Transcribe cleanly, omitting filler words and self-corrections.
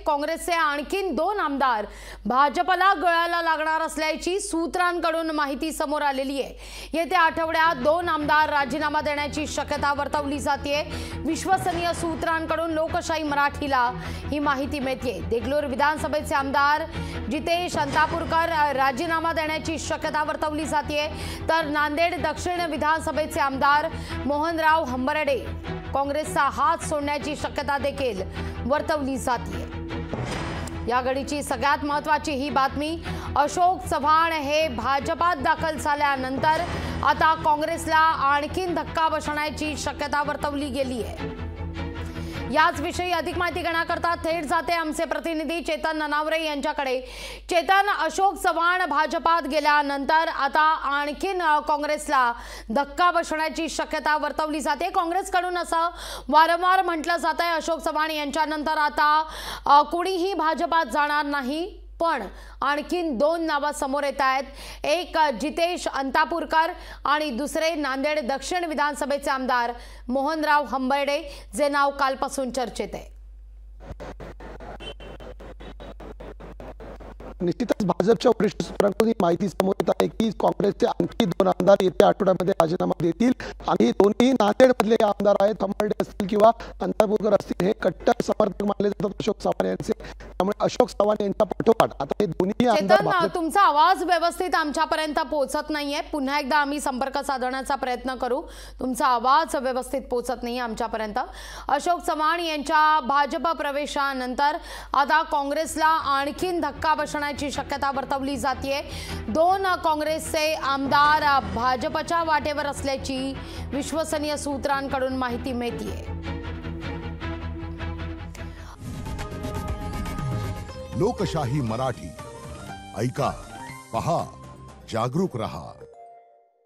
काँग्रेसचे आणखीन 2 आमदार भाजपला गळाला लागणार असल्याची सूत्रांकडून माहिती समोर आलेली आहे। येत्या आठवड्यात 2 आमदार राजीनामा देण्याची शक्यता वर्तवली जाते। विश्वसनीय सूत्रांकडून लोकशाही मराठीला ही माहिती मिळते। देगलूर विधानसभेचे आमदार जितेश अंतापूरकर राजीनामा देण्याची शक्यता वर्तवली जाते, तर नांदेड दक्षिण विधानसभेचे आमदार मोहनराव हंबर्डे काँग्रेसचा हात सोडण्याची शक्यता देखील वर्तवली जाते। या घडीची सगळ्यात महत्त्वाची ही बातमी, अशोक चव्हाण हे भाजपात दाखल झाल्यानंतर आता काँग्रेसला आणखीन धक्का बसण्याची शक्यता वर्तवली गेली आहे। याच विषयी अधिक माहिती घेण्याकरता थेट जाते आमचे प्रतिनिधी चेतन ननावरे यांच्याकडे। चेतन, अशोक चव्हाण भाजपात गेल्यानंतर आता आणखीन काँग्रेसला धक्का बसण्याची शक्यता वर्तवली जाते। काँग्रेसकडून असं वारंवार म्हटलं जात आहे अशोक चव्हाण यांच्यानंतर आता कोणीही भाजपात जाणार नाही, पण आणखीन 2 नावं समोर येत आहेत। एक जितेश अंतापूरकर आणि दुसरे नांदेड दक्षिण विधानसभेचे आमदार मोहनराव हंबर्डे, जे नाव कालपासून चर्चेत आहे। निश्चितच भाजपच्या वरिष्ठ सूत्रांकडून माहिती समोर येत आहे की काँग्रेसचे आणखी 2 आमदार येत्या आठवड्यामध्ये राजीनामा देतील आणि दोन्ही नांदेडमधले आमदार आहेत, हंबर्डे असतील किंवा अंतापूरकर असतील, हे कट्टर समर्थक मानले जातात अशोक चव्हाण यांचे। त्यामुळे अशोक चव्हाण यांच्या पाठोपाठ आता हे दोन्ही आमदार। तुमचा आवाज व्यवस्थित आमच्यापर्यंत पोहोचत नाहीये, पुन्हा एकदा आम्ही संपर्क साधण्याचा प्रयत्न करू। तुमचा आवाज व्यवस्थित पोहोचत नाही आमच्यापर्यंत। अशोक चव्हाण यांच्या भाजप प्रवेशानंतर आता काँग्रेसला आणखीन धक्का बसण्याची शक्यता वर्तवली जाते। 2 काँग्रेसचे आमदार भाजपच्या वाटेवर असल्याची विश्वसनीय सूत्रांकडून माहिती मिळते। लोकशाही मराठी ऐका, पहा, जागरूक रहा।